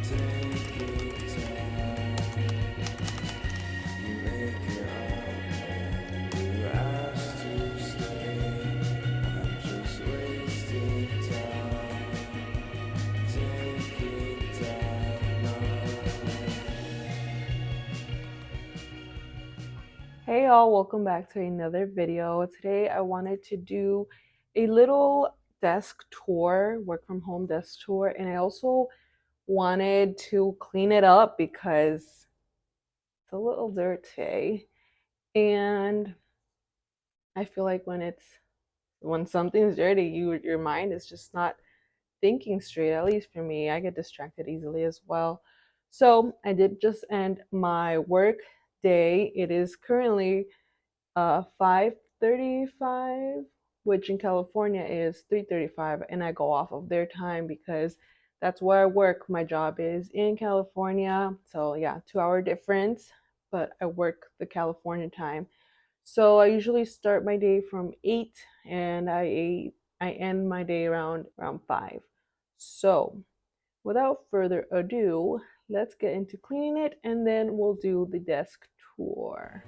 Hey y'all, welcome back to another video. Today I wanted to do a little desk tour, work from home desk tour, and I also wanted to clean it up because it's a little dirty. And I feel like when something's dirty, your mind is just not thinking straight. At least for me, I get distracted easily as well. So I did just end my work day. It is currently 5:35, which in California is 3:35, and I go off of their time because that's where I work. My job is in California, so yeah, 2 hour difference, but I work the California time. So I usually start my day from 8 and I end my day around 5. So without further ado, let's get into cleaning it and then we'll do the desk tour.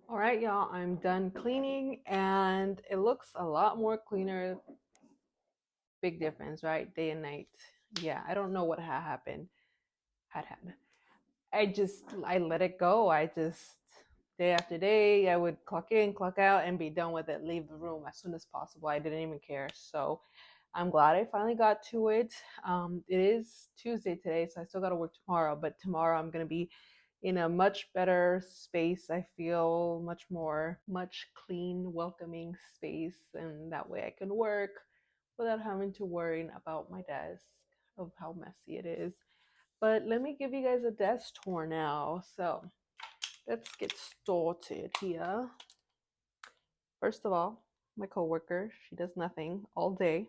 All right, y'all, I'm done cleaning and it looks a lot more cleaner. Big difference, right? Day and night. yeah, I don't know what had happened. I let it go. I just day after day I would clock in, clock out, and be done with it. Leave the room as soon as possible. I didn't even care. So I'm glad I finally got to it. It is Tuesday today, so I still got to work tomorrow. But tomorrow I'm gonna be in a much better space. I feel much clean, welcoming space, and that way I can work without having to worry about my desk of how messy it is. But let me give you guys a desk tour now. So let's get started here. First of all, my coworker, she does nothing all day.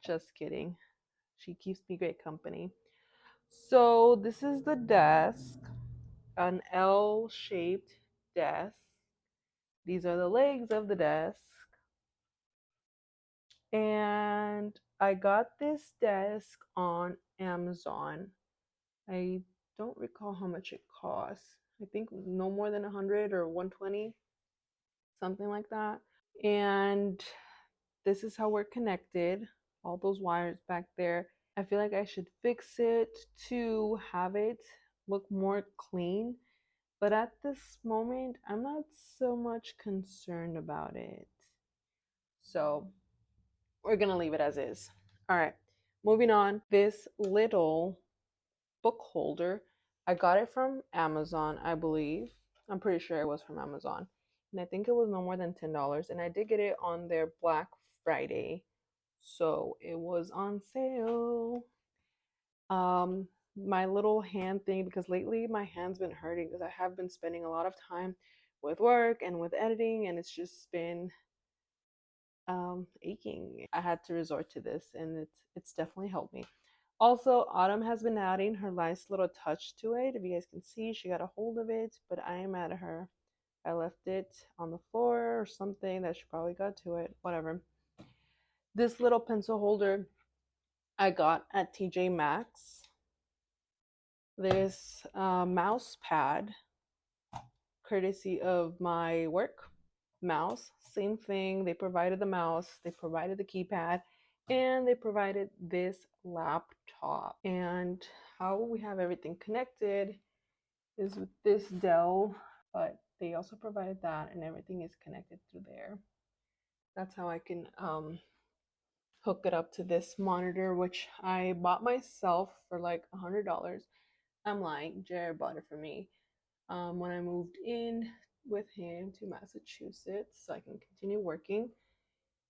Just kidding. She keeps me great company. So this is the desk, an L-shaped desk. These are the legs of the desk. And I got this desk on Amazon. I don't recall how much it costs. I think no more than 100 or 120, something like that. And this is how we're connected. All those wires back there. I feel like I should fix it to have it look more clean. But at this moment, I'm not so much concerned about it. So we're going to leave it as is. All right, moving on. This little book holder, I got it from Amazon, I believe. I'm pretty sure it was from Amazon. And I think it was no more than $10. And I did get it on their Black Friday. So it was on sale. My little hand thing, because lately my hand's been hurting because I have been spending a lot of time with work and with editing, and it's just been aching. I had to resort to this, and it's definitely helped me. Also, Autumn has been adding her nice little touch to it. If you guys can see, she got a hold of it, but I am mad at her. I left it on the floor or something that she probably got to it, whatever. This little pencil holder I got at TJ Maxx. This mouse pad, courtesy of my work mouse. Same thing. They provided the mouse, they provided the keypad, and they provided this laptop. And how we have everything connected is with this Dell, but they also provided that, and everything is connected through there. That's how I can hook it up to this monitor, which I bought myself for like $100. I'm lying, Jared bought it for me when I moved in with him to Massachusetts so I can continue working.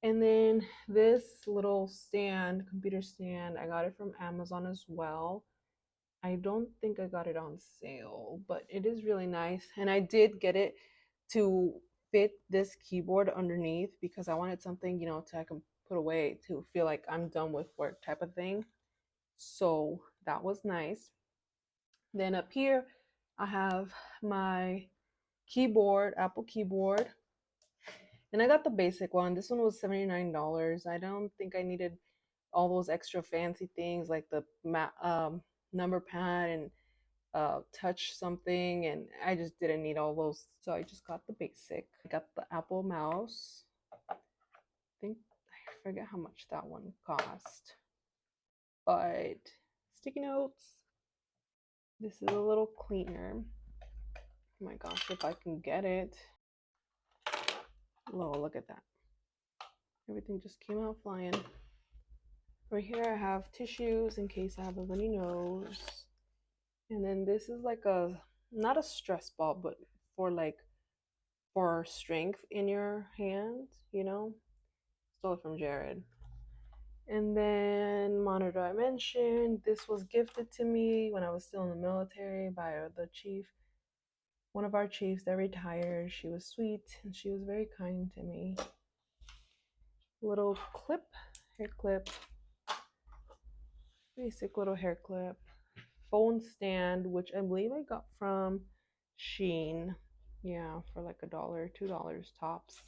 And then this little stand, computer stand, I got it from Amazon as well. I don't think I got it on sale, but it is really nice. And I did get it to fit this keyboard underneath because I wanted something, I can put away to feel like I'm done with work type of thing. So that was nice. Then up here, I have my keyboard, Apple keyboard. And I got the basic one. This one was $79. I don't think I needed all those extra fancy things like the number pad and touch something. And I just didn't need all those. So I just got the basic. I got the Apple mouse. I forget how much that one cost. But sticky notes. This is a little cleaner. Oh my gosh, if I can get it. Oh, look at that. Everything just came out flying. Right here I have tissues in case I have a runny nose. And then this is like not a stress ball, but for strength in your hand, Stole it from Jared. And then monitor I mentioned. This was gifted to me when I was still in the military by the chief. One of our chiefs that retired. She was sweet and she was very kind to me. Little clip, hair clip. Basic little hair clip. Phone stand, which I believe I got from Shein. Yeah, for like $1, $2 tops.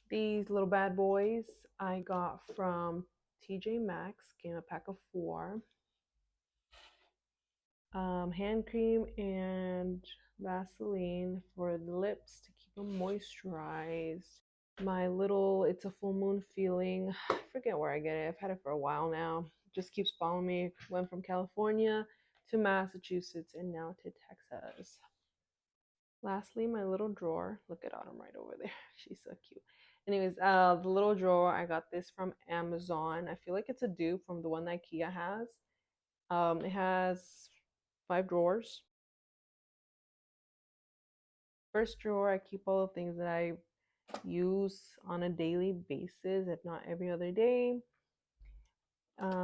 These little bad boys I got from TJ Maxx. Came a pack of 4. Hand cream and Vaseline for the lips to keep them moisturized. My little It's a Full Moon feeling. I forget where I get it. I've had it for a while now. just keeps following me. Went from California to Massachusetts and now to Texas. Lastly, my little drawer. Look at Autumn right over there. She's so cute. Anyways, the little drawer, I got this from Amazon. I feel like it's a dupe from the one that IKEA has. It has 5 drawers. First drawer, I keep all the things that I use on a daily basis, if not every other day.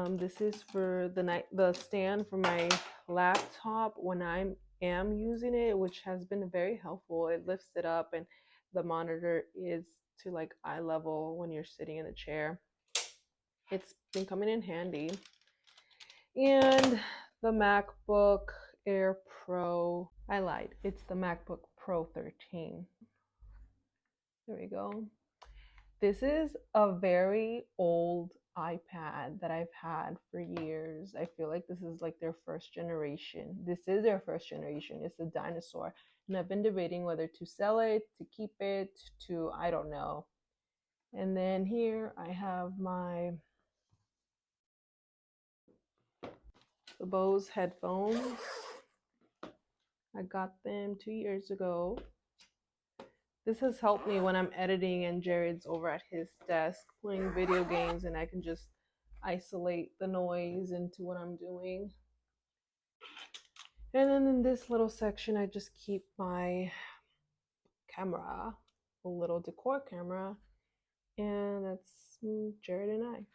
This is for the stand for my laptop when I am using it, which has been very helpful. It lifts it up and the monitor is to like eye level when you're sitting in the chair. It's been coming in handy. And the MacBook Air Pro, I lied. It's the MacBook Pro 13. There we go. This is a very old iPad that I've had for years. I feel like this is like their first generation. This is their first generation. It's a dinosaur. And I've been debating whether to sell it, to keep it, to, I don't know. And then here I have the Bose headphones. I got them 2 years ago. This has helped me when I'm editing and Jared's over at his desk playing video games and I can just isolate the noise into what I'm doing. And then in this little section, I just keep my camera, a little decor camera, and that's Jared and I.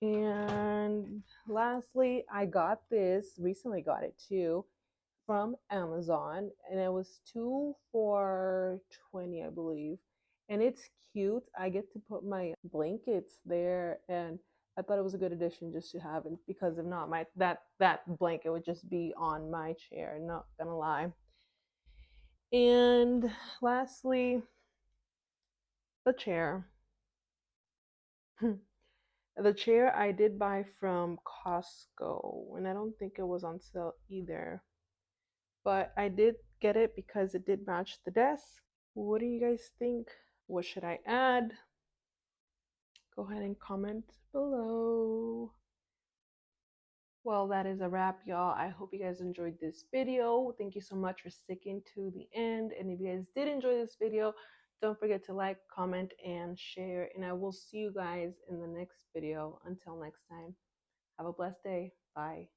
And lastly, I got this, recently got it too, from Amazon, and it was 2 for $20, I believe. And it's cute. I get to put my blankets there, and I thought it was a good addition just to have it, because if not, that blanket would just be on my chair, not gonna lie. And lastly, the chair. The chair I did buy from Costco, and I don't think it was on sale either. But I did get it because it did match the desk. What do you guys think? What should I add? Go ahead and comment below. Well, that is a wrap, y'all. I hope you guys enjoyed this video. Thank you so much for sticking to the end. And if you guys did enjoy this video, don't forget to like, comment, and share. And I will see you guys in the next video. Until next time, have a blessed day. Bye.